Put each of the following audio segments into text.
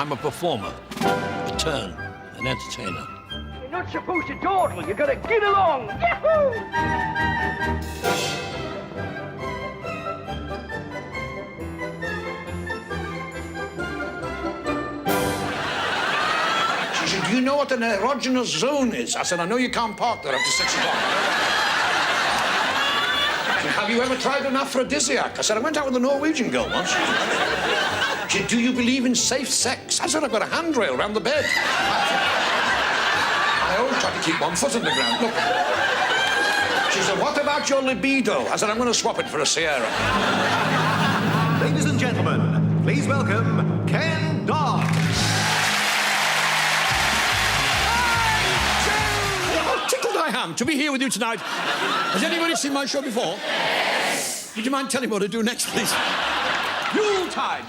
I'm a performer, a turn, an entertainer. You're not supposed to dawdle. You've got to get along. Yahoo! She said, do you know what an erogenous zone is? I said, I know you can't park there after 6 o'clock. She said, have you ever tried an aphrodisiac? I said, I went out with a Norwegian girl once. She said, do you believe in safe sex? I said, I've got a handrail around the bed. I always try to keep one foot on the ground. Look. She said, what about your libido? I said, I'm going to swap it for a Sierra. Ladies and gentlemen, please welcome Ken Dodd. How tickled I am to be here with you tonight. Has anybody seen my show before? Would you mind telling me what to do next, please?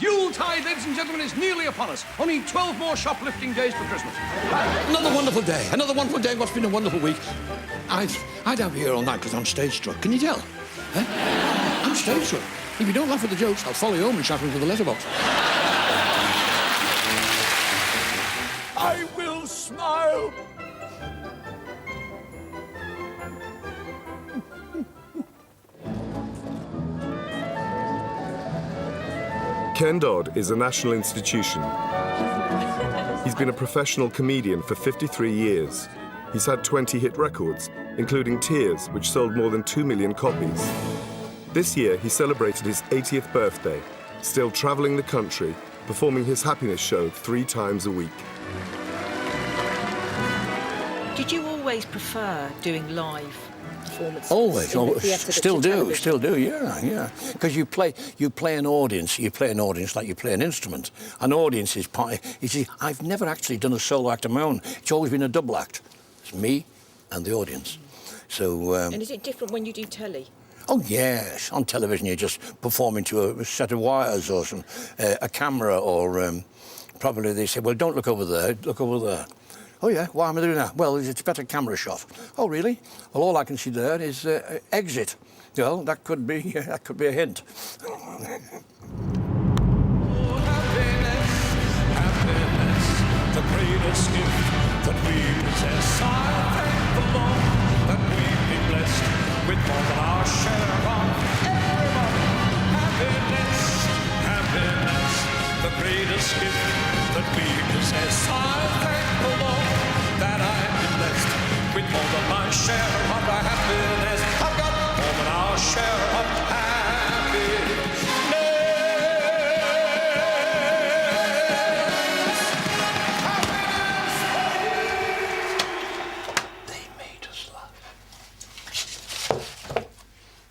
Yuletide, ladies and gentlemen, is nearly upon us. Only 12 more shoplifting days for Christmas. Another wonderful day. What's been a wonderful week? I'd have you here all night because I'm stage struck. Can you tell? Huh? I'm stage struck. If you don't laugh at the jokes, I'll follow you home and shout into the letterbox. I will smile. Ken Dodd is a national institution. He's been a professional comedian for 53 years. He's had 20 hit records, including Tears, which sold more than 2 million copies. This year, he celebrated his 80th birthday, still traveling the country, performing his happiness show 3 times a week. Did you always prefer doing live performances? Always, still do, yeah. Because you play an audience like you play an instrument. An audience is part. You see, I've never actually done a solo act of my own. It's always been a double act. It's me and the audience. So. And is it different when you do telly? Oh yes, on television you're just performing to a set of wires or a camera or probably they say, well, don't look over there, look over there. Oh, yeah, why am I doing that? Well, it's a better camera shot. Oh, really? Well, all I can see there is exit. Well, that could be a hint. Happiness, the greatest gift that we possess. I thank the Lord that we've been blessed with more than our share of everybody. Happiness, the greatest gift that we possess. I thank the Lord that I've been blessed with more than my share of the happiness. I've got more than our share of happiness. They made us laugh.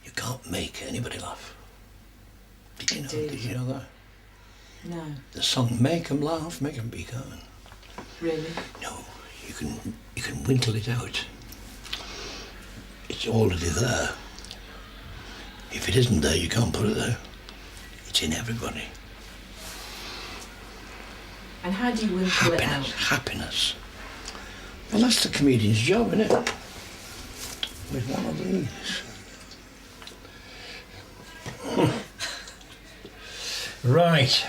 You can't make anybody laugh. Did you know that? No. The song "Make 'Em Laugh, Make 'Em Be Gone." Really? No, you can winkle it out. It's already there. If it isn't there, you can't put it there. It's in everybody. And how do you winkle it out? Happiness. Well, that's the comedian's job, isn't it? With one of these. Right.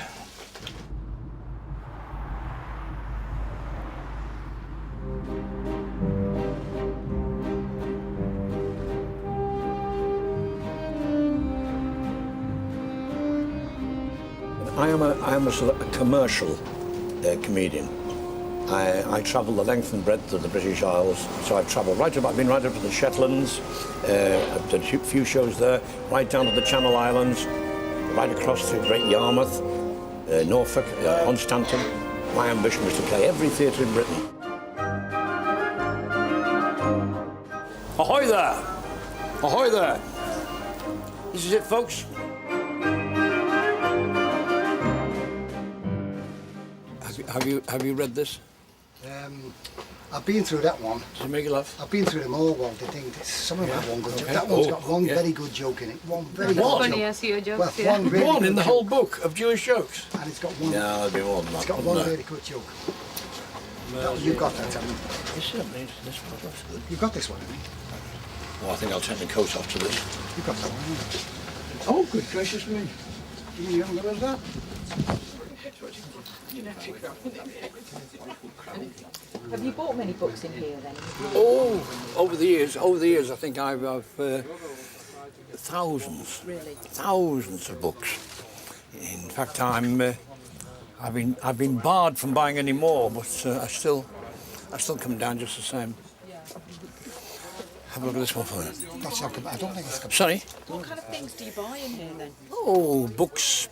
I am a sort of a commercial comedian. I travel the length and breadth of the British Isles, so I've travelled I've been right up to the Shetlands, I've done a few shows there, right down to the Channel Islands, right across to Great Yarmouth, Norfolk, Constantin. My ambition was to play every theatre in Britain. Ahoy there! Ahoy there! This is it, folks. Have you read this? I've been through that one. Does it make you laugh? I've been through them all. Some of them have one good joke. That one's got one very good joke in it. One very good joke. Funny as your jokes, Well, yeah. one really One good in the joke. whole book of Jewish jokes. And it's got one. No, there'll be more than that. It's got one really good joke. You've got that, haven't you? It certainly is. This one looks good. You've got this one, haven't you? Oh, I think I'll take my coat off to this. You've got that one, haven't Oh, good gracious me. you? You haven't got that? Have you bought many books in here then? Oh, over the years, I think I've thousands. Really? Thousands of books. In fact, I've been barred from buying any more, but I still come down just the same. Have a look at this one for you. That's not good. I don't think it's good. Sorry? What kind of things do you buy in here then? Oh, books,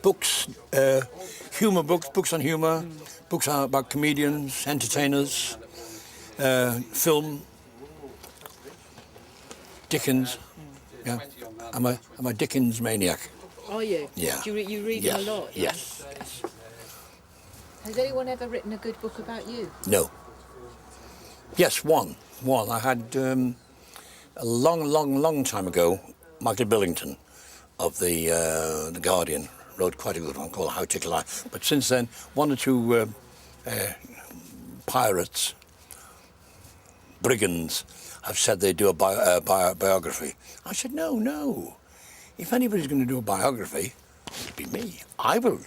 humour books, books on humour, books about comedians, entertainers, film, Dickens. Yeah, I'm a Dickens maniac. Are you? Yeah. Do you read them a lot? Yes. Has anyone ever written a good book about you? No. Yes, one. I had a long time ago, Michael Billington of the Guardian wrote quite a good one called How Tickle I. But since then, one or two pirates, brigands, have said they do a biography. I said, no. If anybody's going to do a biography, it'll be me. I will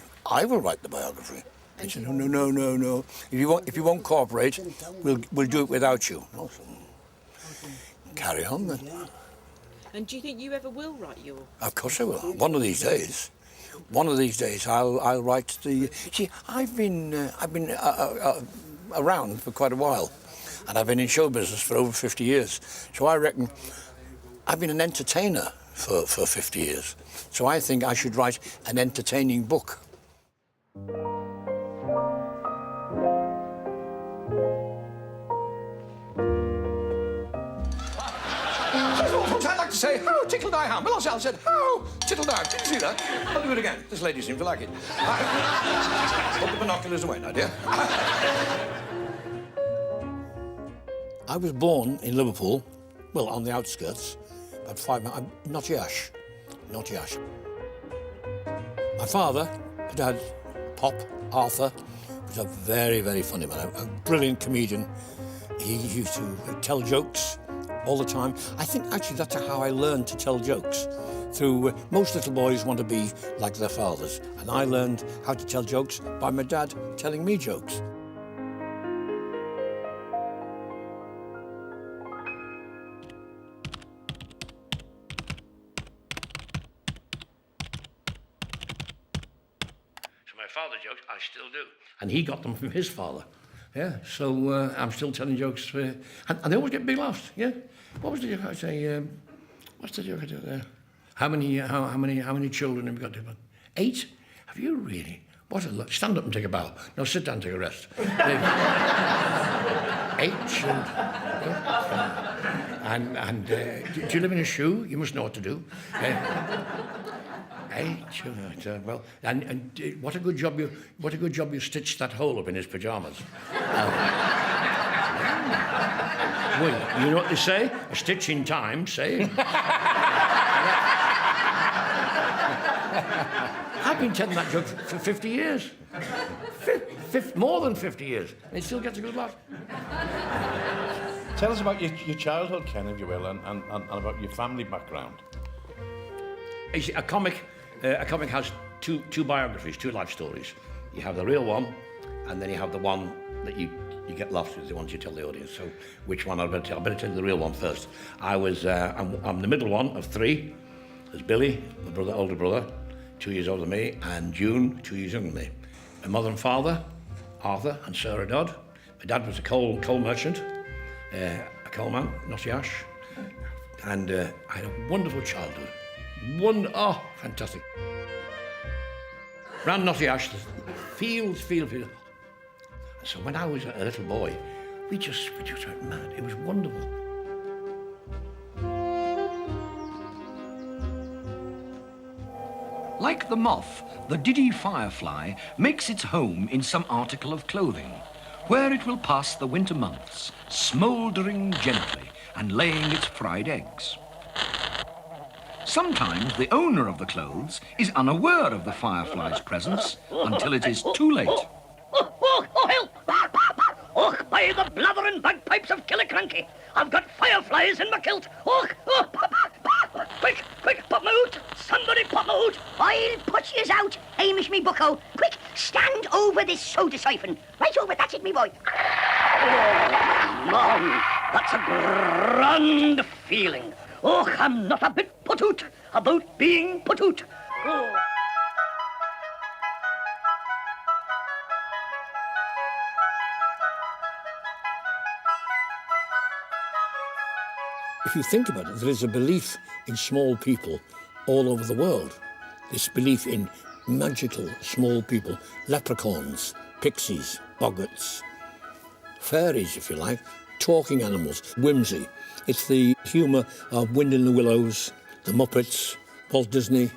write the biography. They said, no. If you won't cooperate, we'll do it without you. Carry on then. And do you think you ever will write your? Of course I will. One of these days, I'll write the. See, I've been around for quite a while, and I've been in show business for over 50 years. So I reckon I've been an entertainer for 50 years. So I think I should write an entertaining book. I'd like to say, how tickled I am. Well, I said, how tickled I am. Did you see that? I'll do it again. This lady seemed to like it. Put the binoculars away now, dear. I was born in Liverpool, well, on the outskirts, about 5 miles. Not Yash. My father, Dad, Pop, Arthur, was a very, very funny man, a brilliant comedian. He used to tell jokes all the time. I think actually that's how I learned to tell jokes. Through most little boys want to be like their fathers, and I learned how to tell jokes by my dad telling me jokes. So my father's jokes, I still do, and he got them from his father. Yeah, so I'm still telling jokes, and they always get big laughs. Yeah, what was the joke I say? What's the joke I do there? How many children have you got? 8? Have you really? What a look! Stand up and take a bow. No, sit down and take a rest. 8 children. Yeah. And do you live in a shoe? You must know what to do. 8 children. Well, and what a good job you stitched that hole up in his pajamas. Well, you know what they say? A stitch in time, say. I've been telling that joke for 50 years. More than 50 years. And it still gets a good laugh. Tell us about your childhood, Ken, if you will, and about your family background. You see, a comic has two biographies, 2 life stories. You have the real one, and then you have the one that you get laughs with, the ones you tell the audience. So which one I better tell? I better tell you the real one first. I'm the middle one of 3. There's Billy, my older brother, 2 years older than me, and June, 2 years younger than me. My mother and father, Arthur and Sarah Dodd. My dad was a coal merchant, a coalman, Nossiash, and I had a wonderful childhood. Fantastic. Round Nossiash, the fields. So when I was a little boy, we just went mad. It was wonderful. Like the moth, the diddy firefly makes its home in some article of clothing, where it will pass the winter months, smouldering gently and laying its fried eggs. Sometimes the owner of the clothes is unaware of the firefly's presence until it is too late. Oh, help! Oh, by the blathering bagpipes of Killicranky, I've got fireflies in my kilt. Quick, pop me out. Somebody pop me out. I'll put yous out. Hamish me bucko. Quick, stand over this soda siphon. Right over, that's it, me boy. Oh, man, that's a grand feeling. Oh, I'm not a bit put out about being put out. Oh. If you think about it, there is a belief in small people all over the world. This belief in magical small people, leprechauns, pixies, boggarts, fairies, if you like, talking animals, whimsy. It's the humour of Wind in the Willows, the Muppets, Walt Disney.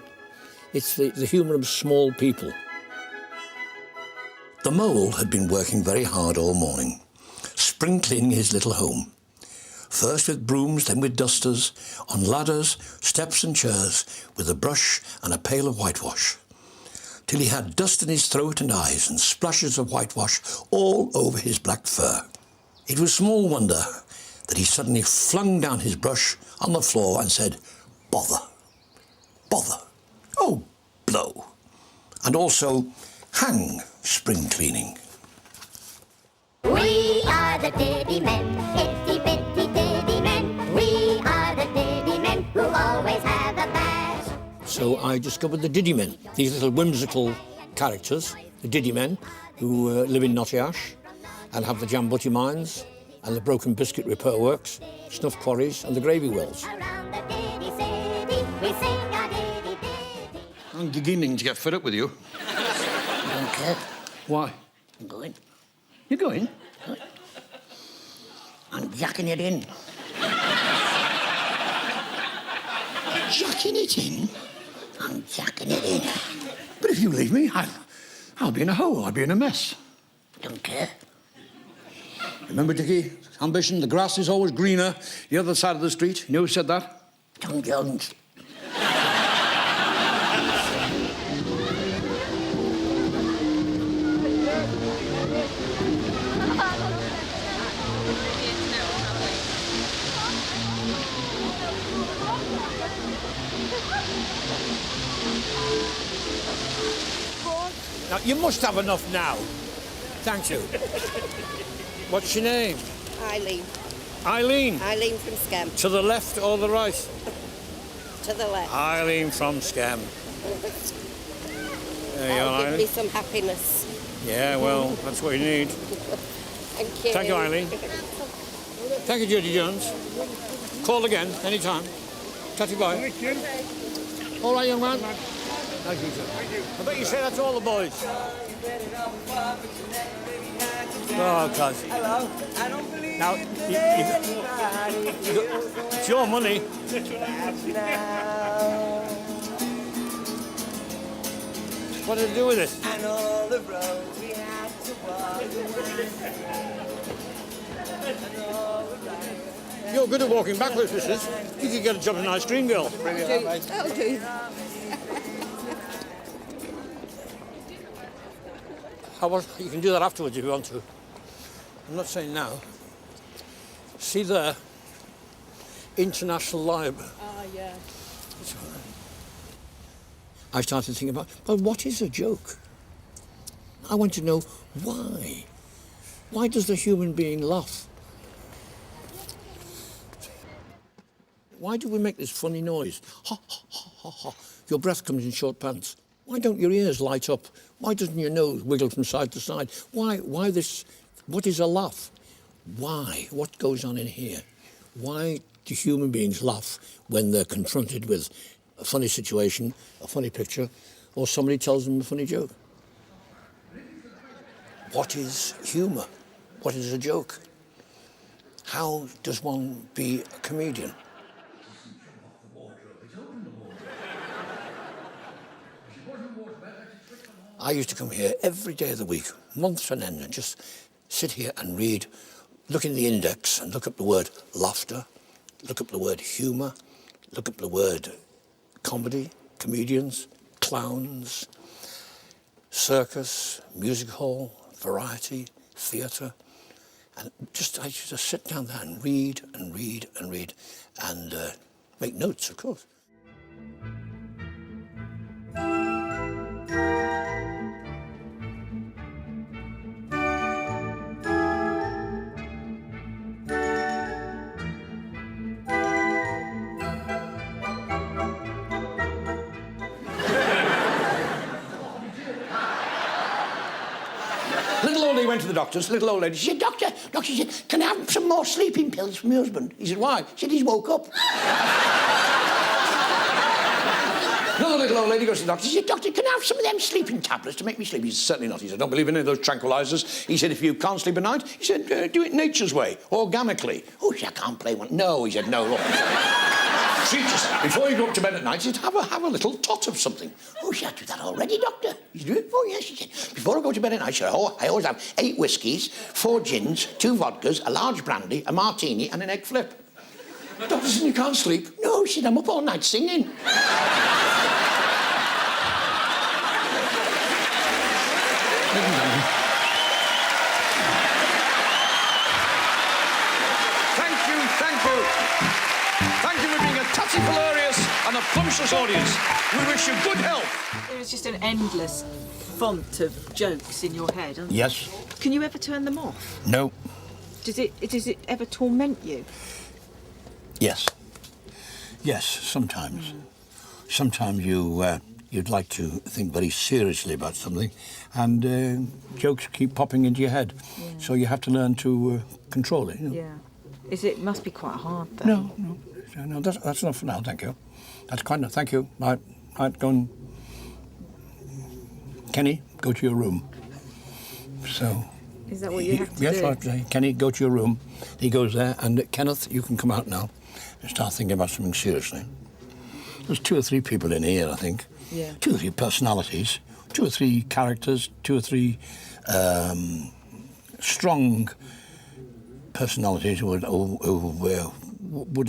It's the humour of small people. The mole had been working very hard all morning, spring cleaning his little home. First with brooms, then with dusters, on ladders, steps and chairs, with a brush and a pail of whitewash, till he had dust in his throat and eyes and splashes of whitewash all over his black fur. It was small wonder that he suddenly flung down his brush on the floor and said, "Bother, bother, oh, blow," and also, "Hang spring cleaning." We are the Diddy Men, itty bitty Diddy Men. We are the Diddy Men who always have a bash. So I discovered the Diddy Men, these little whimsical characters, the Diddy Men, who live in Nottingham and have the Jambutti mines and the broken biscuit repair works, snuff quarries and the gravy wells. Around the Diddy City, we sing our Diddy Diddy. I'm beginning to get fed up with you. I don't care. Why? I'm going. You're going? I'm jacking it in. Jacking it in? I'm jacking it in. But if you leave me, I'll be in a hole, I'll be in a mess. Don't care. Remember, Dickie, ambition, the grass is always greener the other side of the street. You know who said that? Tom Jones. Now, you must have enough now. Thank you. What's your name? Eileen. Eileen. Eileen from Scam. To the left or the right? To the left. Eileen from Scam. There you are, That'll give me Eileen. some happiness. Yeah, well, that's what you need. Thank you. Thank you, Eileen. Thank you, Judy Jones. Call again, anytime. Tatty bye. All right, young man. Thank you, sir. I bet you say that to all the boys. Oh, God. Hello. I don't believe Now, it's your money. What did it do with it? And all the roads we had to walk. You're good at walking backwards, missus. You could get a job as an ice cream girl. That'll do. You can do that afterwards if you want to. I'm not saying now. See there, International Library. Oh, yeah. I started thinking about, well, what is a joke? I want to know why. Why does the human being laugh? Why do we make this funny noise? Ha, ha, ha, ha, ha. Your breath comes in short pants. Why don't your ears light up? Why doesn't your nose wiggle from side to side? Why this? What is a laugh? Why? What goes on in here? Why do human beings laugh when they're confronted with a funny situation, a funny picture, or somebody tells them a funny joke? What is humour? What is a joke? How does one be a comedian? I used to come here every day of the week, months on end, and just sit here and read, look in the index and look up the word laughter, look up the word humour, look up the word comedy, comedians, clowns, circus, music hall, variety, theatre. And I used to sit down there and read and read and read and make notes, of course. went to the doctor's, little old lady. She said, Doctor, she said, can I have some more sleeping pills from your husband? He said, why? She said, he's woke up. Another little old lady goes to the doctor. She said, Doctor, can I have some of them sleeping tablets to make me sleep? He said, certainly not. He said, don't believe in any of those tranquilizers. He said, if you can't sleep at night, he said, do it nature's way, organically. Oh, she said, I can't play one. No, he said, no, look. Treat yourself. Before you go up to bed at night, he said, have a little tot of something. Oh, she said, I do that already, Doctor. You do it? Oh, yes, she said. Before I go to bed at night, she said, I always have 8 whiskies, 4 gins, 2 vodkas, a large brandy, a martini, and an egg flip. Doctor said, you can't sleep? No, she said, I'm up all night singing. Thank you for being a tatty hilarious and a punchless audience. We wish you good health. There is just an endless font of jokes in your head, aren't there? Yes. Can you ever turn them off? No. Does it ever torment you? Yes. Yes, sometimes. Sometimes you'd like to think very seriously about something, and jokes keep popping into your head. Yeah. So you have to learn to control it. You know? Yeah. It must be quite hard, though. No, that's enough for now, thank you. That's quite enough, thank you. Right, go and... Kenny, go to your room. So... Is that what you have to do? Yes, right. Kenny, go to your room. He goes there, and Kenneth, you can come out now and start thinking about something seriously. There's 2 or 3 people in here, I think. Yeah. 2 or 3 personalities, 2 or 3 characters, 2 or 3 strong personalities who would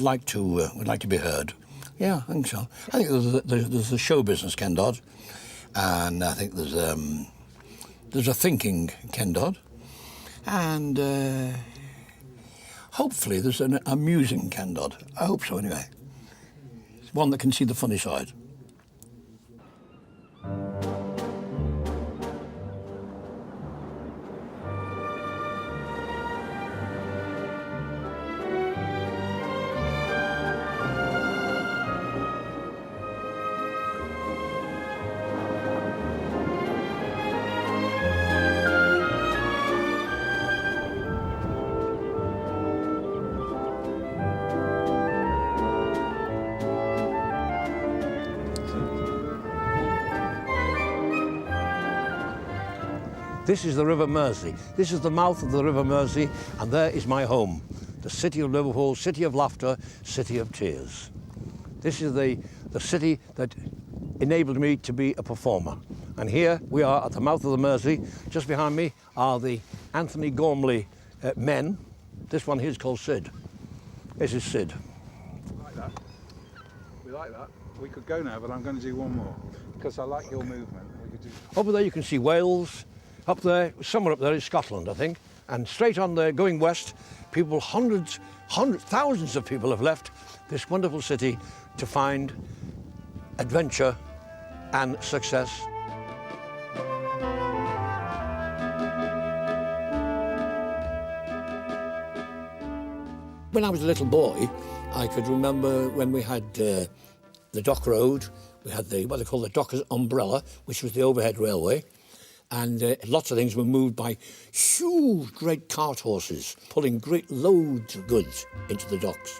like to be heard. Yeah, I think so. I think there's a show business Ken Dodd, and I think there's a thinking Ken Dodd, and hopefully there's an amusing Ken Dodd. I hope so, anyway. It's one that can see the funny side. This is the River Mersey. This is the mouth of the River Mersey, and there is my home, the city of Liverpool, city of laughter, city of tears. This is the city that enabled me to be a performer. And here we are at the mouth of the Mersey. Just behind me are the Anthony Gormley men. This one here is called Sid. This is Sid. We like that. We like that. We could go now, but I'm going to do one more because I like your movement. We could do... Over there you can see Wales. Up there, somewhere up there is Scotland, I think. And straight on there, going west, thousands of people have left this wonderful city to find adventure and success. When I was a little boy, I could remember when we had the Dock Road, we had what they call the Dockers Umbrella, which was the overhead railway. And lots of things were moved by huge, great cart horses, pulling great loads of goods into the docks.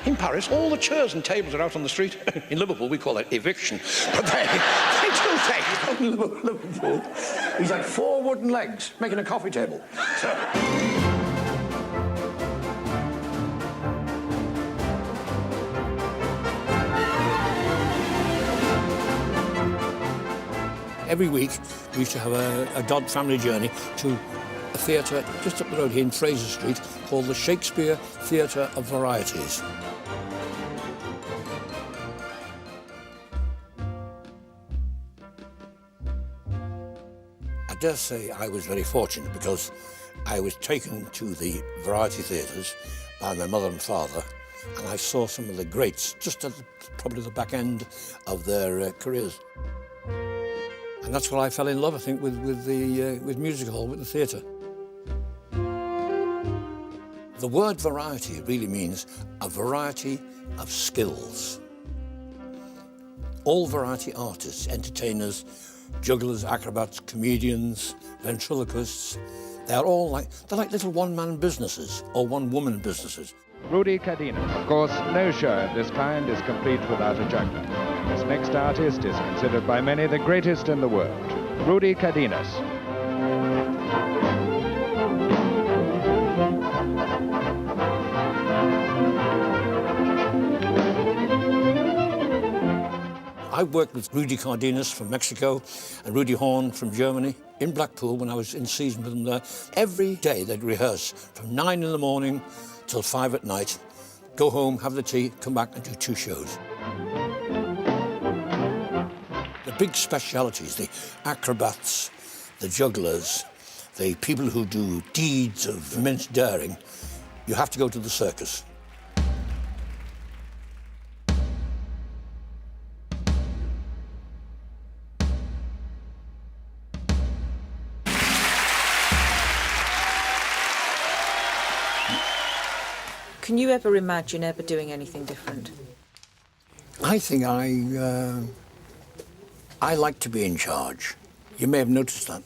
In Paris, all the chairs and tables are out on the street. In Liverpool, we call that eviction. But they do take Liverpool. He's like 4 wooden legs making a coffee table. So... Every week, we used to have a Dodd family journey to a theatre just up the road here in Fraser Street called the Shakespeare Theatre of Varieties. dare say I was very fortunate because I was taken to the variety theatres by my mother and father, and I saw some of the greats just at probably the back end of their careers. And that's where I fell in love, I think, with music hall, with the theatre. The word variety really means a variety of skills. All variety artists, entertainers, jugglers, acrobats, comedians, ventriloquists, they're like little one-man businesses or one-woman businesses. Rudy Cardenas. Of course, no show of this kind is complete without a juggler. This next artist is considered by many the greatest in the world, Rudy Cardenas. I worked with Rudy Cardenas from Mexico and Rudy Horn from Germany in Blackpool when I was in season with them there. Every day they'd rehearse from 9 in the morning till 5 at night, go home, have the tea, come back and do 2 shows. The big specialities, the acrobats, the jugglers, the people who do deeds of immense daring, you have to go to the circus. Can you ever imagine ever doing anything different? I think I like to be in charge. You may have noticed that.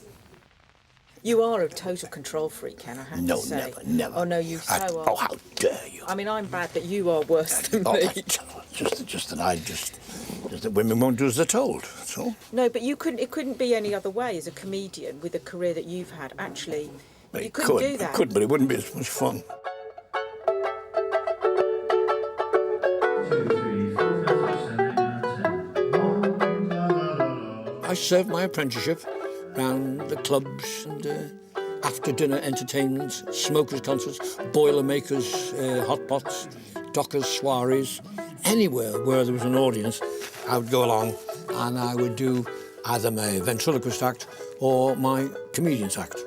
You are a total control freak, Ken, I have to say. No, never. Oh, no, you so are. Oh, how dare you. I mean, I'm bad, but you are worse than me. Just that women won't do as they're told, that's all. No, but it couldn't be any other way as a comedian with the career that you've had. Actually, you couldn't do that. It could, but it wouldn't be as much fun. I served my apprenticeship round the clubs and after-dinner entertainments, smokers' concerts, boilermakers, hot pots, dockers' soirees. Anywhere where there was an audience, I would go along and I would do either my ventriloquist act or my comedian's act.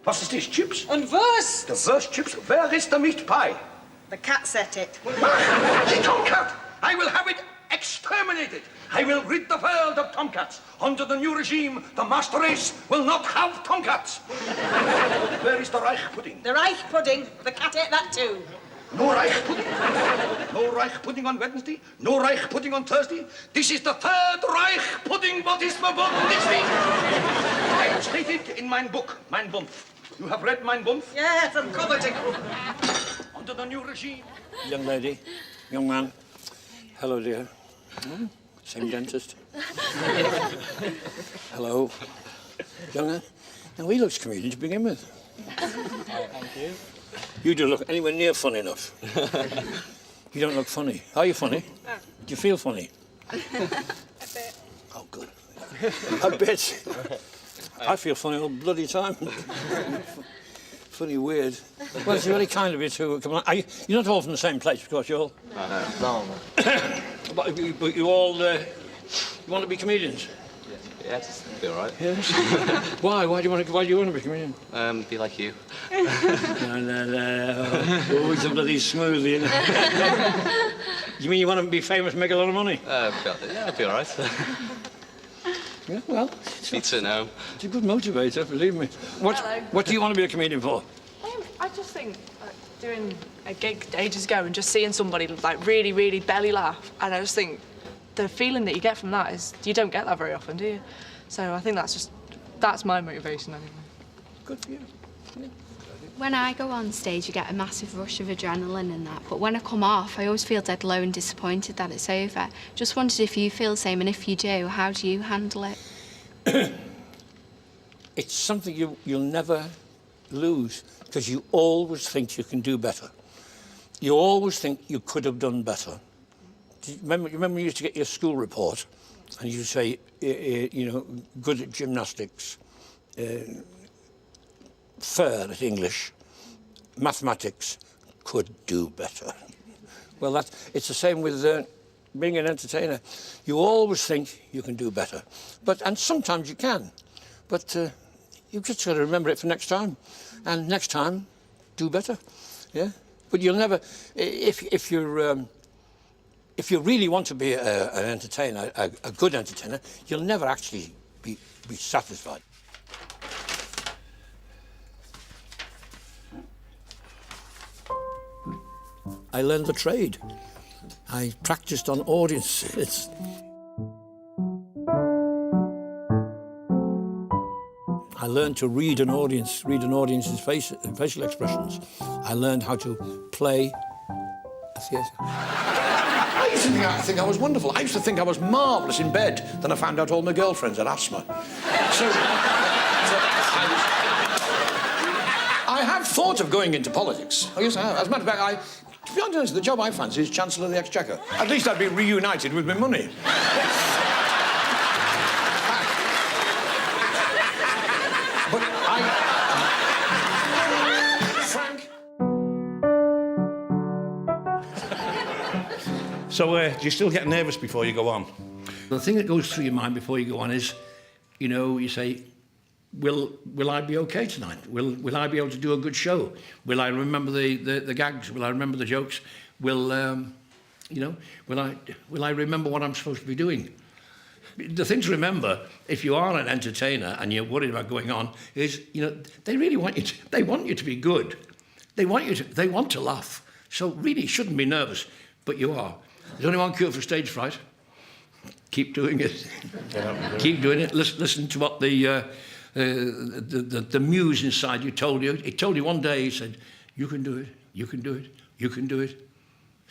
Was ist das, Chips? Und Wurst! The Wurst, Chips. Where is the meat pie? The cat set it. The tomcat! I will have it exterminated. I will rid the world of tomcats. Under the new regime, the master race will not have tomcats. Where is the Reich pudding? The Reich pudding. The cat ate that too. No Reich pudding. No Reich pudding on Wednesday. No Reich pudding on Thursday. This is the third Reich pudding. What is verboten this week? I have stated in mein book, mein Bumf. You have read mein Bumf? Yeah, from cover to Under the new regime. Young lady, young man, hello, dear. Same dentist. Hello. Young man. Now, he looks comedian to begin with. Thank you. You don't look anywhere near funny enough. You don't look funny. Are you funny? No. Do you feel funny? A bit. Oh, good. A bit. I feel funny all bloody time. Funny, weird. Well, it's really kind of you to come along. You're not all from the same place, of course, you're all... No. But you all... you want to be comedians? Yeah, it's be all right. Yes. Why? Why do you want to be a comedian? Be like you. No. Always a bloody smooth, you know. You mean you want to be famous and make a lot of money? Yeah, I'd be all right. Yeah, well... Need to know. It's a good motivator, believe me. What do you want to be a comedian for? I just think doing a gig ages ago and just seeing somebody like really, really belly laugh, and I just think the feeling that you get from that is you don't get that very often, do you? So I think that's my motivation anyway. Good for you. Yeah. When I go on stage, you get a massive rush of adrenaline and that, but when I come off, I always feel dead low and disappointed that it's over. Just wondered if you feel the same, and if you do, how do you handle it? It's something you'll never lose, because you always think you can do better. You always think you could have done better. Do you remember when you used to get your school report, and you'd say, you know, good at gymnastics, fair at English, mathematics, could do better. Well, it's the same with being an entertainer. You always think you can do better, and sometimes you can, but you've just got to remember it for next time. And next time, do better, yeah? But you'll never, if you really want to be an entertainer, a good entertainer, you'll never actually be satisfied. I learned the trade. I practiced on audiences. I learned to read an audience's facial expressions. I learned how to play a theatre. I used to think I was wonderful. I used to think I was marvellous in bed. Then I found out all my girlfriends had asthma. So I have thought of going into politics. Oh, yes, I have. As a matter of fact, to be honest, the job I fancy is Chancellor of the Exchequer. At least I'd be reunited with my money. But Frank? So, do you still get nervous before you go on? The thing that goes through your mind before you go on is, you say, will I be okay tonight? Will I be able to do a good show? Will I remember the gags? Will I remember the jokes? Will I remember what I'm supposed to be doing? The thing to remember, if you are an entertainer and you're worried about going on, is they really want you to be good. They want to laugh. So really, you shouldn't be nervous, but you are. There's only one cure for stage fright. Keep doing it. Yeah. Keep doing it. Listen to what the muse inside you told you. It told you one day. He said, "You can do it. You can do it. You can do it."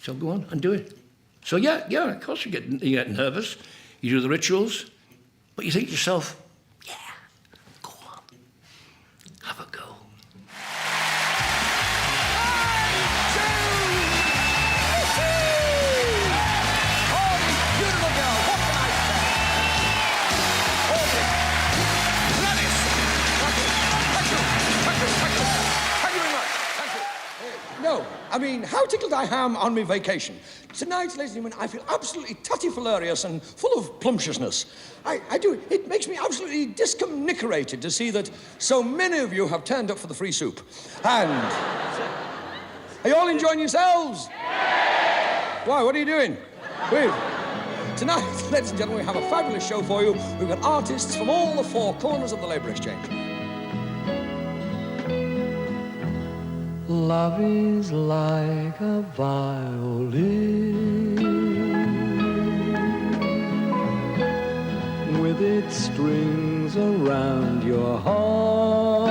So go on and do it. So yeah. Of course you get nervous. You do the rituals, but you think to yourself, "Yeah, go on, have a go." No, I mean, how tickled I am on my vacation. Tonight, ladies and gentlemen, I feel absolutely tutty-hilarious and full of plumptiousness. I do. It makes me absolutely discomnicerated to see that so many of you have turned up for the free soup. And... are you all enjoying yourselves? Why, what are you doing? Tonight, ladies and gentlemen, we have a fabulous show for you. We've got artists from all the four corners of the Labour Exchange. Love is like a violin with its strings around your heart,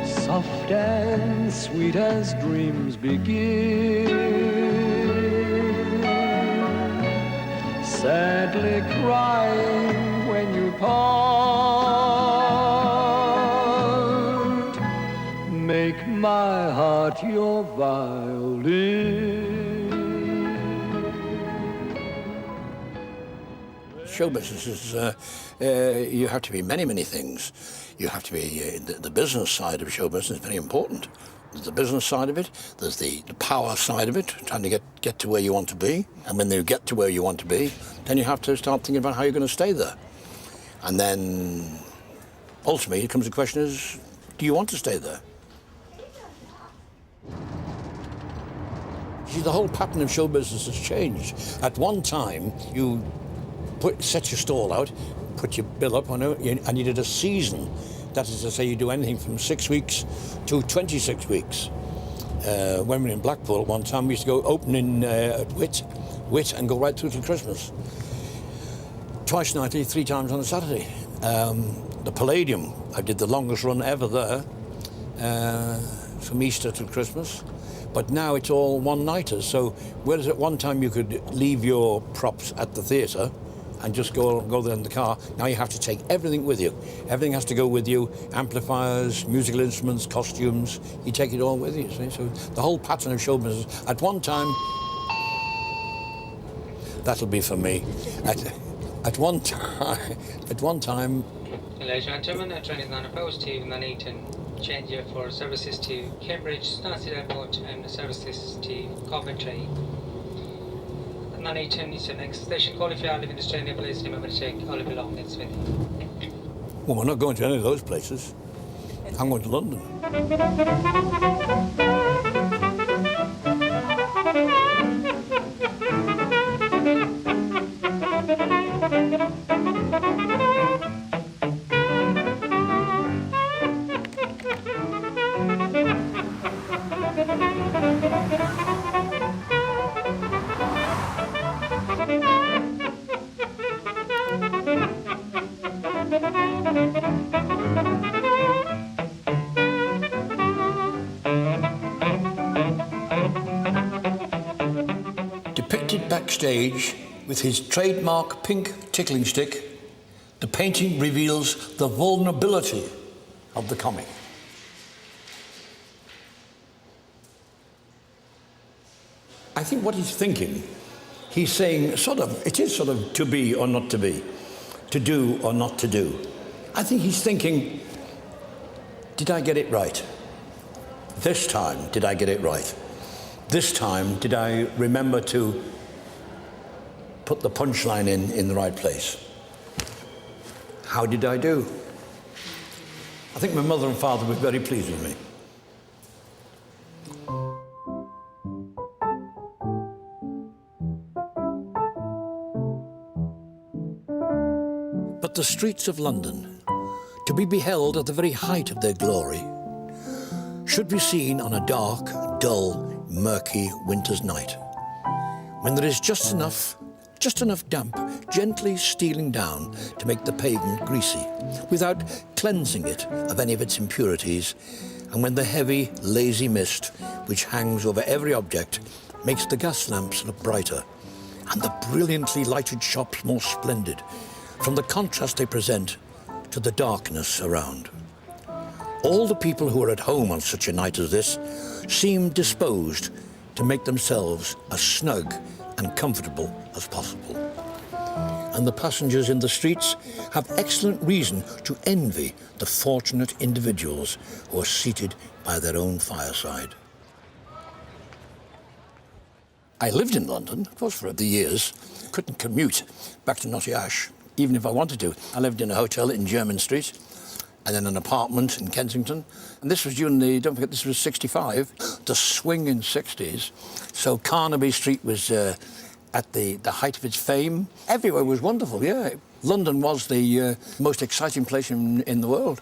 soft and sweet as dreams begin, sadly crying when you part. Make my heart your violin. Show business is, you have to be many things. You have to be, the business side of show business is very important. There's the business side of it, there's the power side of it, trying to get to where you want to be. And when you get to where you want to be, then you have to start thinking about how you're going to stay there. And then, ultimately, it comes to the question is, do you want to stay there? See, the whole pattern of show business has changed. At one time, you set your stall out, put your bill up, and you did a season. That is to say, you do anything from 6 weeks to 26 weeks. When we were in Blackpool at one time, we used to go opening at Wit, and go right through to Christmas. Twice nightly, 3 times on a Saturday. The Palladium, I did the longest run ever there, from Easter to Christmas. But now it's all one-nighters. So whereas at one time you could leave your props at the theatre and just go there in the car, now you have to take everything with you. Everything has to go with you. Amplifiers, musical instruments, costumes. You take it all with you. See? So the whole pattern of show business. At one time, that'll be for me. At one time. Ladies and gentlemen, a train is now opposed to Nuneaton. Change here for services to Cambridge, Stansted Airport, and services to Coventry. The Nuneaton is the next station. Call if you are living in Australia, please remember to check all belongings with you. Well, we're not going to any of those places. I'm going to London. Depicted backstage with his trademark pink tickling stick, the painting reveals the vulnerability of the comic. I think what he's thinking, he's saying it is sort of to be or not to be, to do or not to do. I think he's thinking, did I get it right? This time, did I get it right? This time, did I remember to put the punchline in the right place? How did I do? I think my mother and father were very pleased with me. But the streets of London, to be beheld at the very height of their glory, should be seen on a dark, dull, murky winter's night, when there is just enough damp gently stealing down to make the pavement greasy, without cleansing it of any of its impurities, and when the heavy, lazy mist which hangs over every object makes the gas lamps look brighter, and the brilliantly lighted shops more splendid, from the contrast they present to the darkness around. All the people who are at home on such a night as this seem disposed to make themselves as snug and comfortable as possible. And the passengers in the streets have excellent reason to envy the fortunate individuals who are seated by their own fireside. I lived in London, of course, for the years. Couldn't commute back to Knotty Ash, even if I wanted to. I lived in a hotel in Jermyn Street, and then an apartment in Kensington. And this was during don't forget, this was 65, the swinging 60s. So Carnaby Street was at the height of its fame. Everywhere was wonderful, yeah. London was the most exciting place in the world.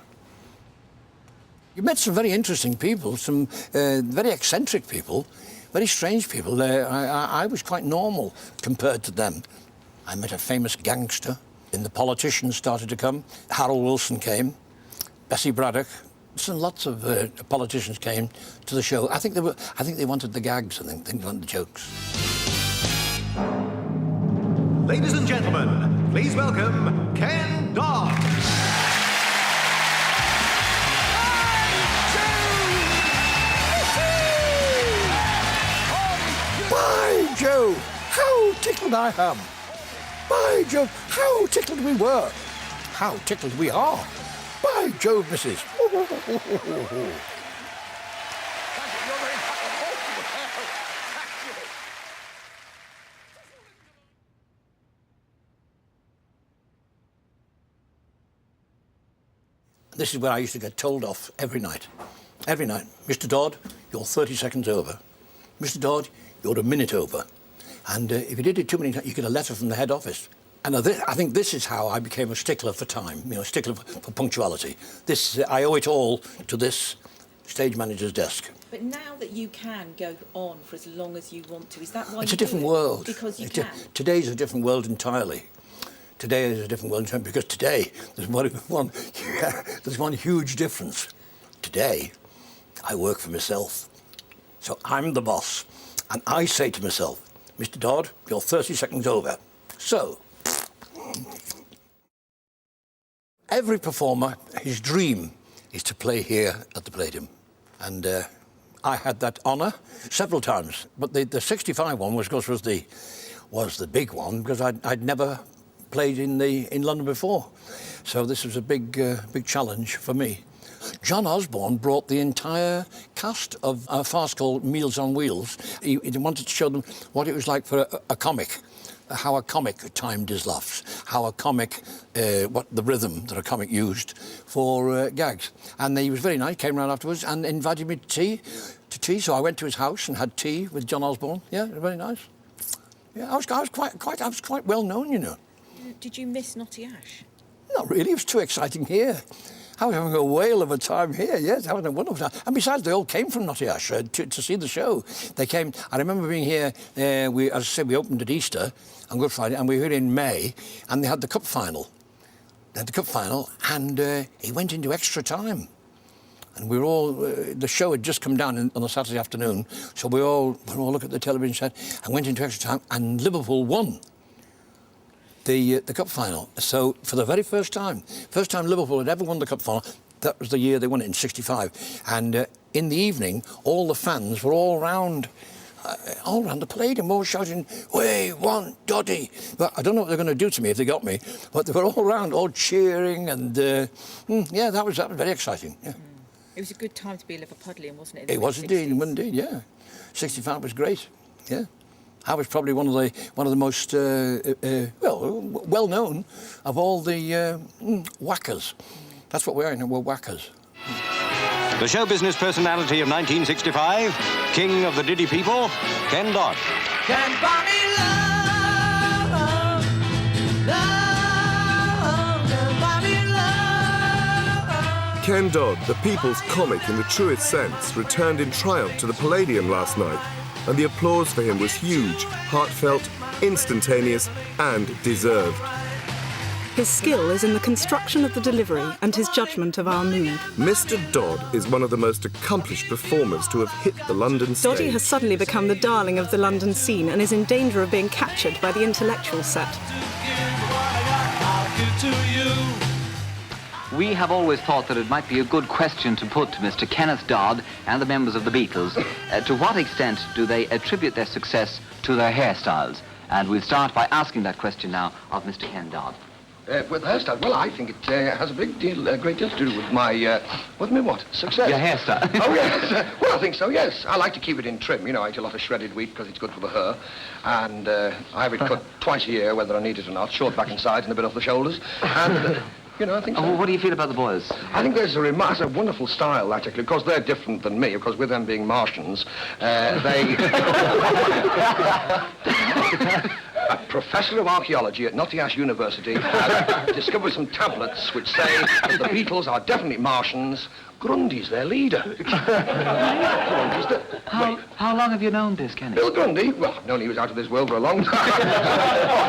You met some very interesting people, some very eccentric people, very strange people. I was quite normal compared to them. I met a famous gangster, and the politicians started to come. Harold Wilson came. Bessie Braddock, lots of politicians came to the show. I think they wanted the gags. I think they wanted the jokes. Ladies and gentlemen, please welcome Ken Dodd. By Jove, how tickled I am. By Jove, how tickled we were. How tickled we are. By Jove, missus. This is where I used to get told off every night. Every night. Mr. Dodd, you're 30 seconds over. Mr. Dodd, you're a minute over. And if you did it too many times, you get a letter from the head office. And I think this is how I became a stickler for time, a stickler for punctuality. I owe it all to this stage manager's desk. But now that you can go on for as long as you want to, is that why it's a different world. Because you can? Today's a different world entirely. Today is a different world entirely because today there's one huge difference. Today, I work for myself. So I'm the boss. And I say to myself, Mr. Dodd, you're 30 seconds over. So, every performer, his dream is to play here at the Palladium. And I had that honour several times. But the 65 one was the big one because I'd never played in London before. So this was a big challenge for me. John Osborne brought the entire cast of a farce called Meals on Wheels. He wanted to show them what it was like for a comic how a comic timed his laughs, how a comic, what the rhythm that a comic used for gags. And he was very nice, came round afterwards and invited me to tea. So I went to his house and had tea with John Osborne. Yeah, it was very nice. Yeah, I was quite well known, you know. Did you miss Notty Ash? Not really, it was too exciting here. I was having a whale of a time here, yes, having a wonderful time. And besides, they all came from Notty Ash to see the show. They came, I remember being here, as I said, we opened at Easter on Good Friday, and we were here in May, and they had the cup final. They had the cup final, and it went into extra time. And we were all, the show had just come down on a Saturday afternoon, so we all looked at the television set and went into extra time, and Liverpool won the cup final. So for the very first time Liverpool had ever won the cup final, that was the year they won it in '65. And in the evening, all the fans were all round the Palladium, all shouting, "We want Doddy!" But I don't know what they're going to do to me if they got me, but they were all round, all cheering, and yeah, that was very exciting. Yeah. It was a good time to be a Liverpudlian, wasn't it? It was indeed, yeah. '65 was great, yeah. I was probably one of the most well known of all the whackers. That's what we are, we're whackers. The show business personality of 1965, king of the Diddy people, Ken Dodd. Can't buy me love, can't buy me love. Ken Dodd, the people's comic in the truest sense, returned in triumph to the Palladium last night, and the applause for him was huge, heartfelt, instantaneous, and deserved. His skill is in the construction of the delivery and his judgment of our mood. Mr. Dodd is one of the most accomplished performers to have hit the London stage. Doddy has suddenly become the darling of the London scene and is in danger of being captured by the intellectual set. We have always thought that it might be a good question to put to Mr. Kenneth Dodd and the members of the Beatles. To what extent do they attribute their success to their hairstyles? And we'll start by asking that question now of Mr. Ken Dodd. With hairstyle, well, I think it has a great deal to do with my, success? Your hairstyle. Oh, yes. Well, I think so, yes. I like to keep it in trim. You know, I eat a lot of shredded wheat because it's good for the hair. And I have it cut twice a year, whether I need it or not. Short back and sides and a bit off the shoulders. And, you know, I think so. What do you feel about the boys? I think there's a wonderful style, actually. Of course, they're different than me. Of course, with them being Martians, they... A professor of archaeology at Notty Ash University has discovered some tablets which say that the Beatles are definitely Martians. Grundy's their leader. How long have you known this, Kenny? Bill Grundy? Well, I've known he was out of this world for a long time.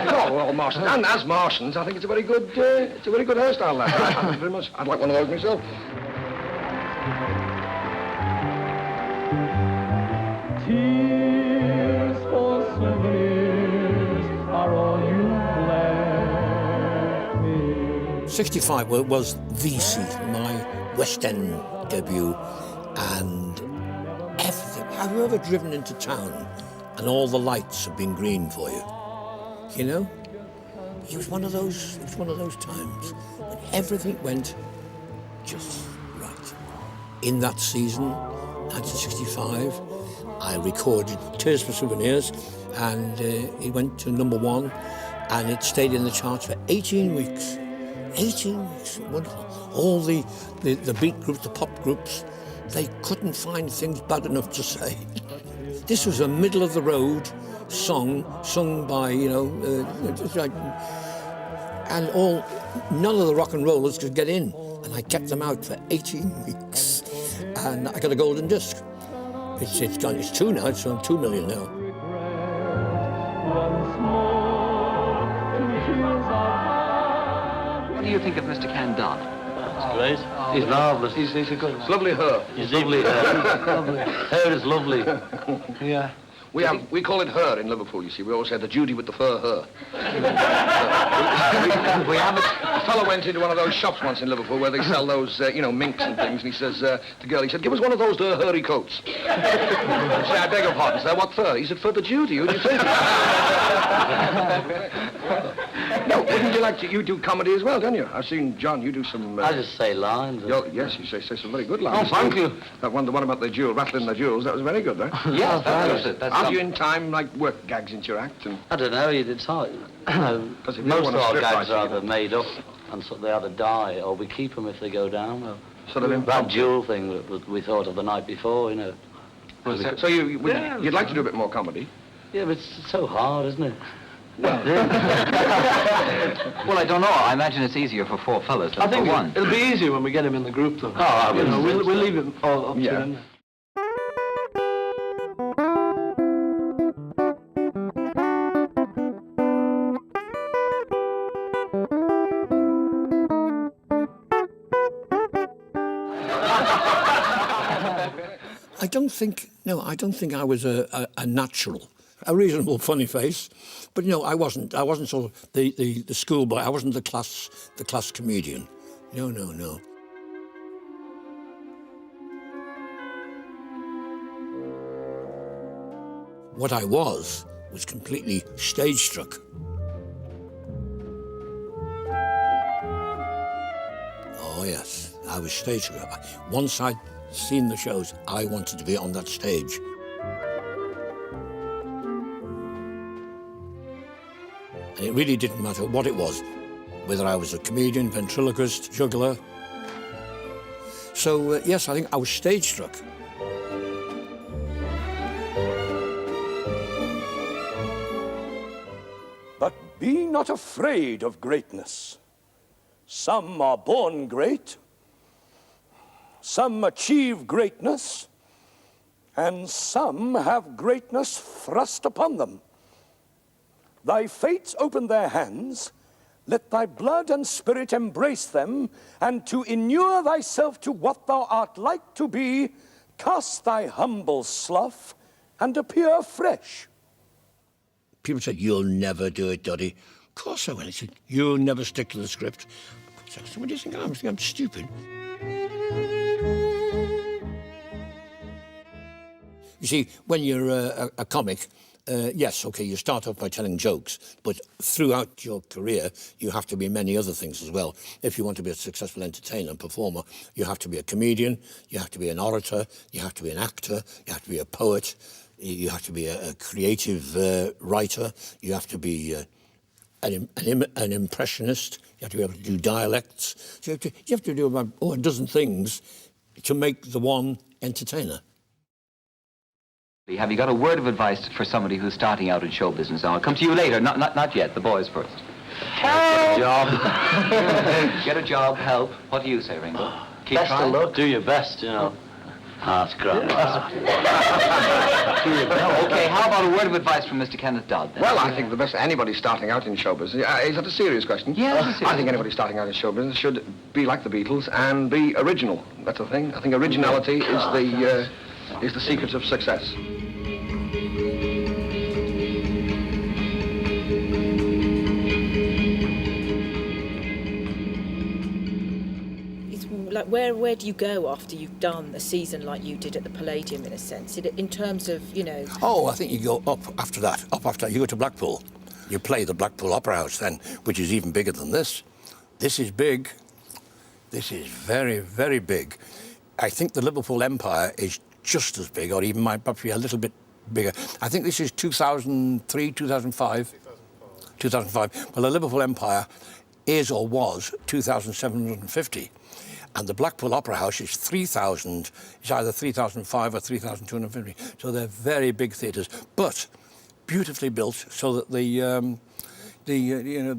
No, we're all Martians. And as Martians, I think it's a very good hairstyle, lad. I very much. I'd like one of those myself. Tears for souvenirs are all you left me. '65 was the season, my West End debut, and everything. Have you ever driven into town and all the lights have been green for you? You know? It was one of those times when everything went just right. In that season, 1965, I recorded Tears for Souvenirs, and it went to #1, and it stayed in the charts for 18 weeks. 18 weeks, wonderful. All the beat groups, the pop groups, they couldn't find things bad enough to say. This was a middle-of-the-road song sung by, and none of the rock and rollers could get in, and I kept them out for 18 weeks, and I got a golden disc. It's gone. It's 2 now. It's on 2 million now. What do you think of Mr. Ken Dodd? That's great. He's marvellous. He's a good... It's lovely hair. He's lovely hair. Lovely. Hair is lovely. Yeah. We call it her in Liverpool, you see. We always say the Judy with the fur her. we have a fellow went into one of those shops once in Liverpool where they sell those, minks and things, and he says to the girl, he said, "Give us one of those hairy coats." She said, "I beg your pardon, sir, what fur?" He said, "For the Judy, who do you think?" No, wouldn't you like to... You do comedy as well, don't you? I've seen, John, you do some... I just say lines. Yes, you say some very good lines. Oh, thank you. That one, the one about the jewel, rattling the jewels, that was very good, right? Yes, that was it. Have you in time, like, work gags into your act? And... I don't know, it's hard. Because Most of our gags are either made up, and so they either die, or we keep them if they go down. Or sort of that jewel thing that we thought of the night before, you know. So you'd like to do a bit more comedy? Yeah, but it's so hard, isn't it? Well, I don't know. I imagine it's easier for four fellas than for one. It'll be easier when we get him in the group, though. Oh, we'll leave it all up to him. I don't think I was a natural. A reasonable funny face, but I wasn't sort of the schoolboy. I wasn't the class comedian. No. What I was completely stage struck. Oh yes, I was stage struck. Once I'd seen the shows, I wanted to be on that stage. And it really didn't matter what it was, whether I was a comedian, ventriloquist, juggler. So, yes, I think I was stage struck. But be not afraid of greatness. Some are born great, some achieve greatness, and some have greatness thrust upon them. Thy fates open their hands, let thy blood and spirit embrace them, and to inure thyself to what thou art like to be, cast thy humble slough and appear fresh. People said, you'll never do it, Doddy. Of course I will. He said, you'll never stick to the script. I said, what do you think I am? I think I'm stupid. You see, when you're a comic, yes, OK, you start off by telling jokes, but throughout your career, you have to be many other things as well. If you want to be a successful entertainer and performer, you have to be a comedian, you have to be an orator, you have to be an actor, you have to be a poet, you have to be a creative writer, you have to be an impressionist, you have to be able to do dialects. So you have to do about a dozen things to make the one entertainer. Have you got a word of advice for somebody who's starting out in show business? I'll come to you later. Not yet. The boys first. Help! Get a job. Get a job. Help. What do you say, Ringo? Keep Best trying. of luck. Do your best, That's grand. Okay, how about a word of advice from Mr. Kenneth Dodd, then? Well, I think the best anybody starting out in show business... is that a serious question? Yeah, it's a serious I think anybody starting out in show business should be like the Beatles and be original. That's the thing. I think originality is the secret of success. Like, where do you go after you've done a season like you did at the Palladium, in a sense, in terms of, Oh, I think you go up after that. You go to Blackpool. You play the Blackpool Opera House then, which is even bigger than this. This is big. This is very, very big. I think the Liverpool Empire is just as big, or even might be a little bit bigger. I think this is 2003, 2005. 2005. Well, the Liverpool Empire is or was 2,750. And the Blackpool Opera House is 3,000. It's either 3,005 or 3,250. So they're very big theatres, but beautifully built so that the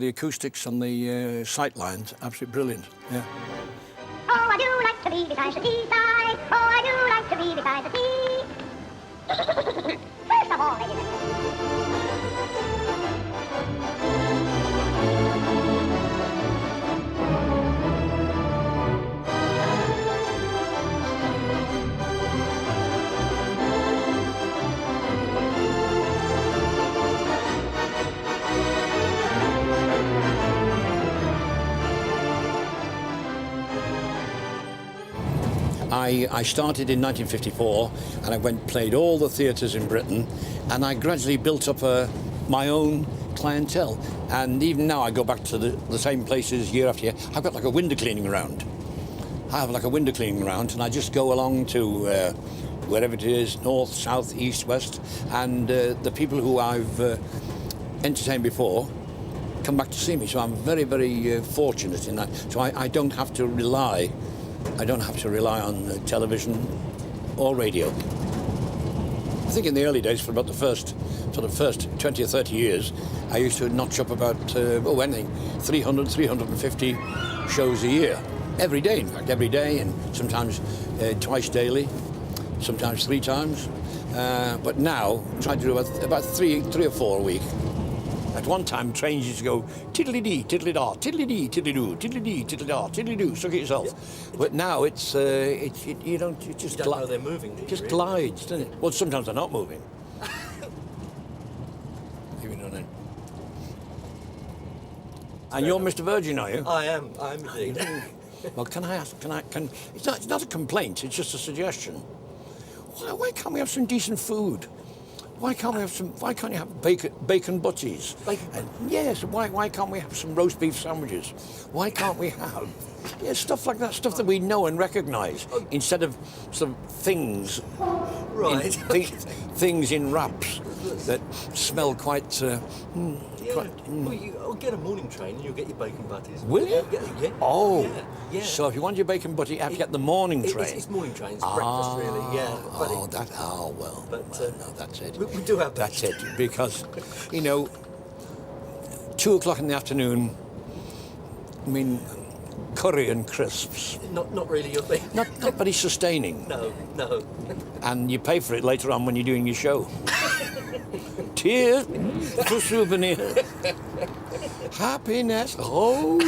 acoustics and the sight lines absolutely brilliant. Yeah. Oh, I do like to be beside the seaside. Oh, I do like to be beside the sea. First of all, ladies and gentlemen. I started in 1954 and I played all the theatres in Britain, and I gradually built up my own clientele. And even now I go back to the same places year after year. I've got like a window cleaning round. I have like a window cleaning round, and I just go along to wherever it is, north, south, east, west, and the people who I've entertained before come back to see me. So I'm very, very fortunate in that. So I don't have to rely on television or radio. I think in the early days, for about the first 20 or 30 years, I used to notch up about, 300, 350 shows a year. Every day, in fact, every day, and sometimes twice daily, sometimes 3 times. But now, I try to do about three or four a week. At one time, trains used to go tiddly-dee, tiddly-da, tiddly-dee, tiddly-doo, tiddly-dee, tiddly-da, tiddly-doo, suck it yourself. But now it just You don't know they're moving, do you, just really? glides, doesn't it? Well, sometimes they're not moving. You know that. And you're Mr. Virgin, are you? I am indeed. Well, can I ask? It's not a complaint. It's just a suggestion. Why can't we have some decent food? Why can't you have bacon butties? And yes. Why can't we have some roast beef sandwiches? Why can't we have stuff like that? Stuff that we know and recognise instead of some things. Right. Things in wraps that smell quite. Well, I'll get a morning train and you'll get your bacon butties. Will you? Yeah. Oh. Yeah. So if you want your bacon butty, you have to get the morning train. It's morning train. It's breakfast, really. Yeah. Well, no, that's it. We do have That's it, because, 2 o'clock in the afternoon, I mean, curry and crisps. Not really your thing. Not very sustaining. No. And you pay for it later on when you're doing your show. Tears for souvenir. Happiness. Oh.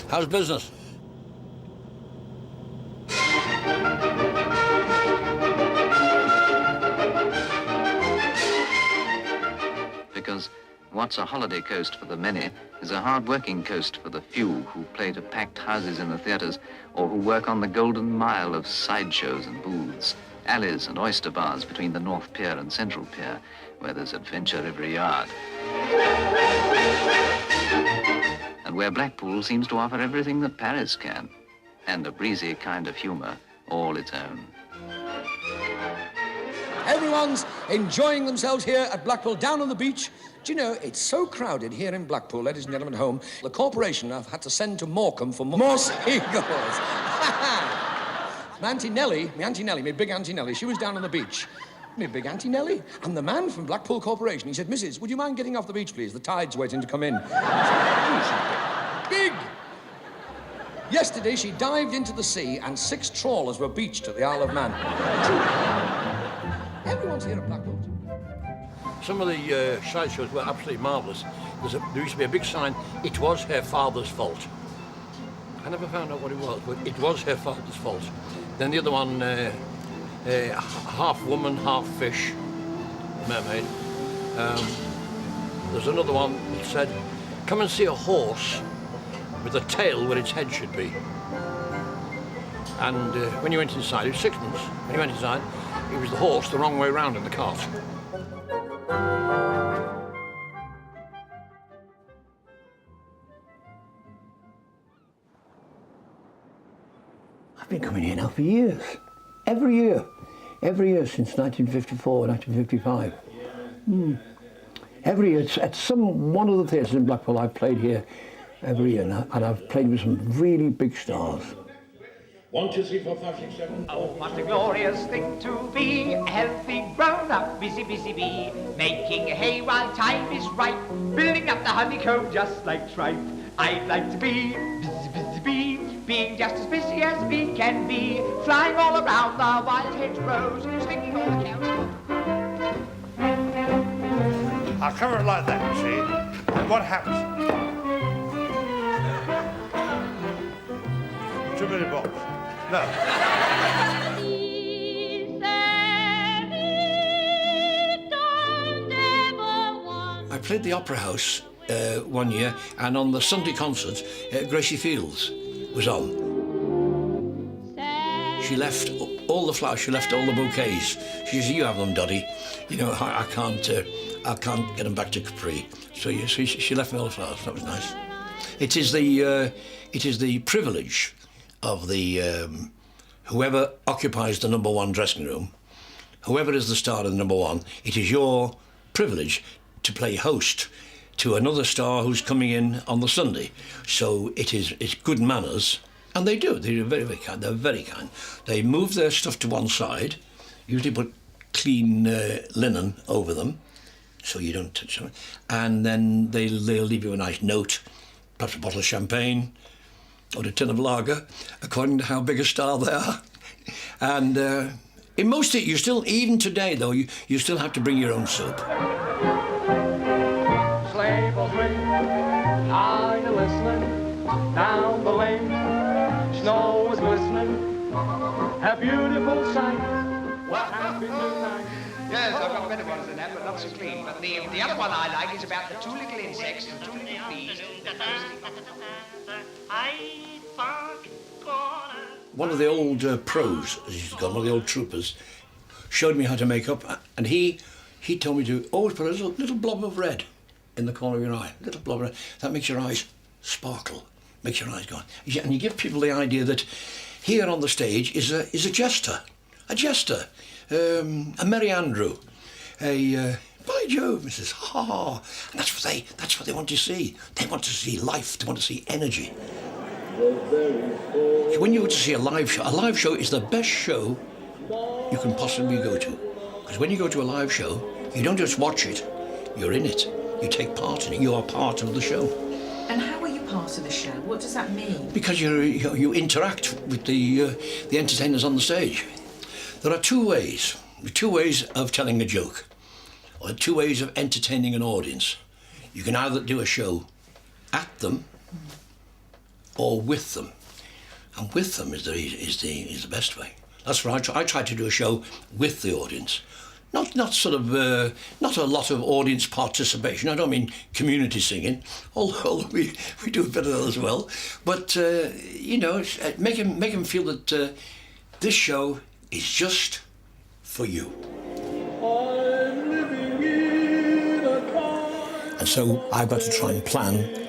How's business? Because what's a holiday coast for the many is a hard-working coast for the few who play to packed houses in the theatres or who work on the golden mile of sideshows and booths, alleys and oyster bars between the North Pier and Central Pier, where there's adventure every yard. And where Blackpool seems to offer everything that Paris can, and a breezy kind of humour all its own. Everyone's enjoying themselves here at Blackpool, down on the beach. Do you know, it's so crowded here in Blackpool, ladies and gentlemen at home, the corporation have had to send to Morecambe for more seagulls. My Auntie Nellie, my big Auntie Nellie, she was down on the beach. My big Auntie Nellie. And the man from Blackpool Corporation, he said, Mrs, would you mind getting off the beach, please? The tide's waiting to come in. Big! Yesterday, she dived into the sea and 6 trawlers were beached at the Isle of Man. Everyone's here at Blackpool. Some of the sideshows were absolutely marvellous. There used to be a big sign, it was her father's fault. I never found out what it was, but it was her father's fault. Then the other one, half woman, half fish, mermaid. There's another one that said, come and see a horse with a tail where its head should be. And when you went inside, it was 6 months. When you went inside, it was the horse the wrong way round in the cart. I've been coming here now for years. Every year since 1954, 1955. Every year, at one of the theatres in Blackpool, I've played here every year, and I've played with some really big stars. 1, 2, 3, 4, 5, 6, 7. Oh, what a glorious thing to be, a healthy, grown-up, busy bee, making hay while time is ripe, building up the honeycomb just like tripe. I'd like to be busy bee, being just as busy as a bee can be, flying all around the wild hedgerows, stinging all the cows. I'll cover it like that, you see. And what happens? 2 minute box. No. I played the Opera House one year, and on the Sunday concert, Gracie Fields was on. She left all the flowers, she left all the bouquets. She said, you have them, Doddy. You know, I I can't get them back to Capri. So you see, she left me all the flowers. That was nice. It is the privilege of the whoever occupies the number one dressing room, whoever is the star of the number one. It is your privilege to play host to another star who's coming in on the Sunday. So it's good manners, and they do. They're very, very kind. They're very kind. They move their stuff to one side, usually put clean linen over them, so you don't touch them, and then they'll leave you a nice note, perhaps a bottle of champagne or a tin of lager, according to how big a star they are. And in most you still, even today though, you still have to bring your own soup. Sleigh bells ring, are you listening? Down the lane, snow is glistening, a beautiful sight. What happy tonight? Yes, I've got better ones than that, but not so clean. But the other one I like is about the two little insects, the two little bees. One of the old pros, as he's gone, one of the old troopers, showed me how to make up, and he told me to always put a little blob of red in the corner of your eye, a little blob of red. That makes your eyes sparkle, makes your eyes go on. And you give people the idea that here on the stage is a jester, a Merry Andrew, by Jove, Mrs. Ha, and that's what they want to see. They want to see life. They want to see energy. When you go to see a live show is the best show you can possibly go to. Because when you go to a live show, you don't just watch it, you're in it. You take part in it, you are part of the show. And how are you part of the show? What does that mean? Because you interact with the entertainers on the stage. There are two ways of telling a joke, or two ways of entertaining an audience. You can either do a show at them, or with them, and with them is the best way. That's what I try to do a show with the audience, not a lot of audience participation. I don't mean community singing, although we do a bit of that as well. But make them feel that this show is just for you. And so I've got to try and plan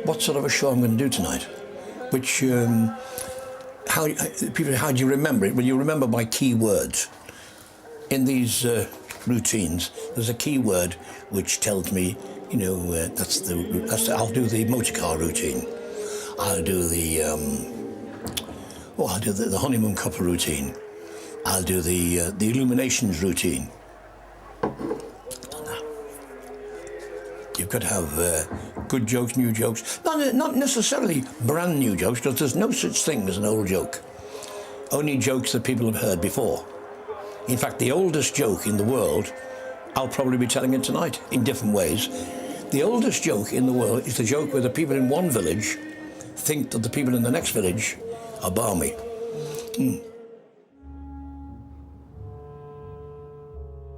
what sort of a show I'm going to do tonight, which, how do you remember it? Well, you remember by key words. In these routines, there's a key word which tells me, I'll do the motor car routine. I'll do the honeymoon couple routine. I'll do the illuminations routine. You've got to have good jokes, new jokes. Not necessarily brand new jokes, because there's no such thing as an old joke. Only jokes that people have heard before. In fact, the oldest joke in the world, I'll probably be telling it tonight in different ways. The oldest joke in the world is the joke where the people in one village think that the people in the next village are balmy.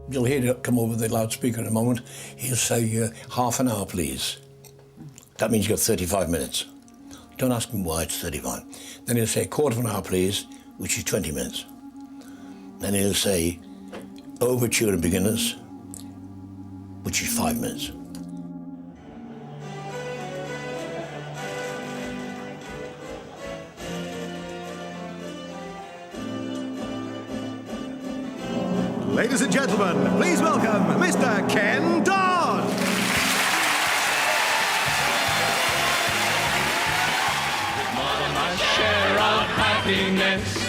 You'll hear it come over the loudspeaker in a moment. He'll say, half an hour, please. That means you've got 35 minutes. Don't ask him why it's 35. Then he'll say, quarter of an hour, please, which is 20 minutes. Then he'll say, overture and beginners, which is 5 minutes. Ladies and gentlemen, please welcome Mr. Ken Dodd. My share of happiness.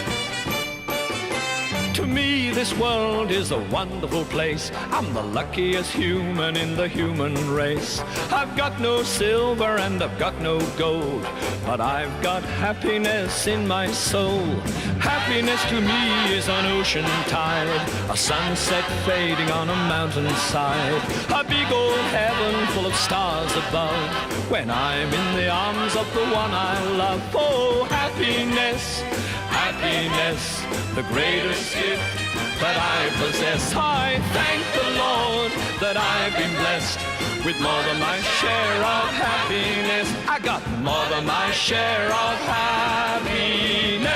To me, this world is a wonderful place. I'm the luckiest human in the human race. I've got no silver and I've got no gold, but I've got happiness in my soul. Happiness to me is an ocean tide, a sunset fading on a mountainside, a big old heaven full of stars above, when I'm in the arms of the one I love. Oh, happiness, happiness, the greatest gift that I possess. I thank the Lord that I've been blessed with more than my share of happiness. I got more than my share of happiness.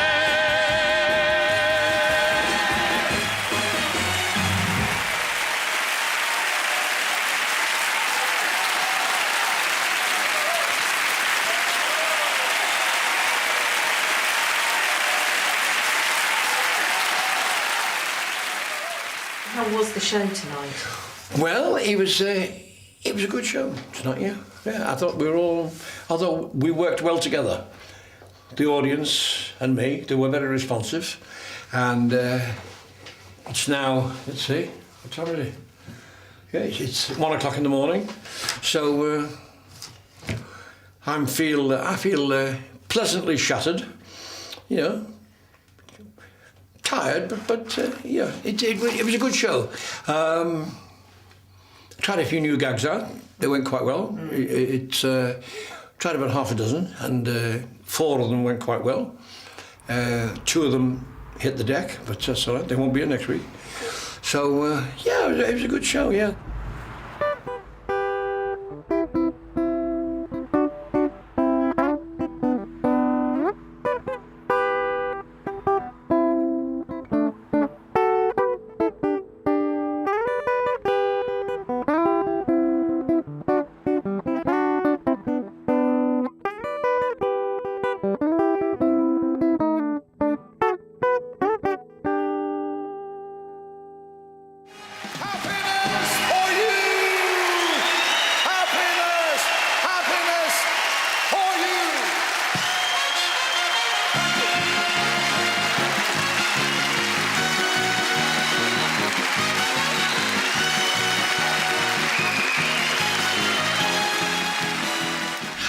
How was the show tonight? Well, it was a good show tonight. Yeah. I thought we worked well together. The audience and me, they were very responsive, and it's now. Let's see, what time is it? Yeah, it's 1 o'clock in the morning, so I feel pleasantly shattered. You know, tired, but yeah, it was a good show. Tried a few new gags out. They went quite well. Tried about half a dozen, and 4 of them went quite well. 2 of them hit the deck, but that's all right. They won't be here next week. So yeah, it was a good show. Yeah.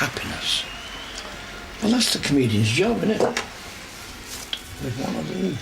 Happiness. Well, that's the comedian's job, isn't it? With one of these.